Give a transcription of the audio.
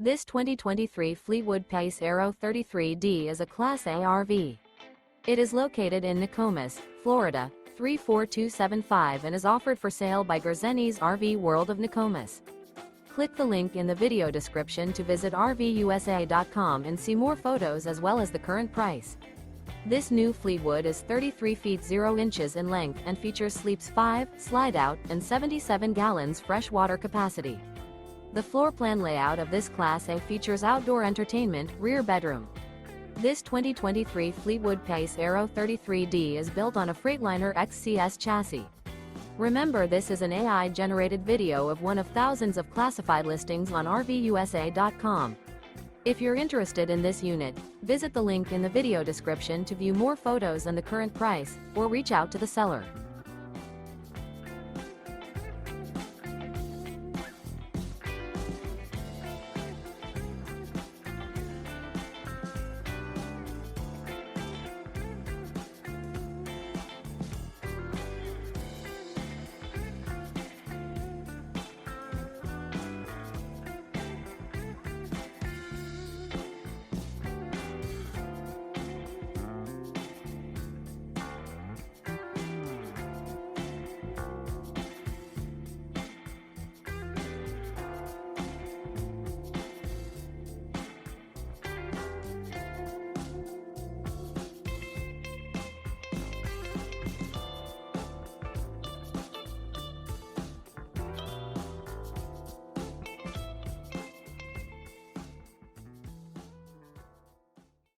This 2023 Fleetwood Pace Arrow 33D is a Class A RV. It is located in Nokomis, Florida, 34275 and is offered for sale by Gerzeny's RV World of Nokomis. Click the link in the video description to visit RVUSA.com and see more photos as well as the current price. This new Fleetwood is 33 feet 0 inches in length and features sleeps 5, slide-out, and 77 gallons fresh water capacity. The floor plan layout of this Class A features outdoor entertainment, rear bedroom. This 2023 Fleetwood Pace Arrow 33D is built on a Freightliner XCS chassis. Remember, this is an AI-generated video of one of thousands of classified listings on RVUSA.com. If you're interested in this unit, visit the link in the video description to view more photos and the current price, or reach out to the seller.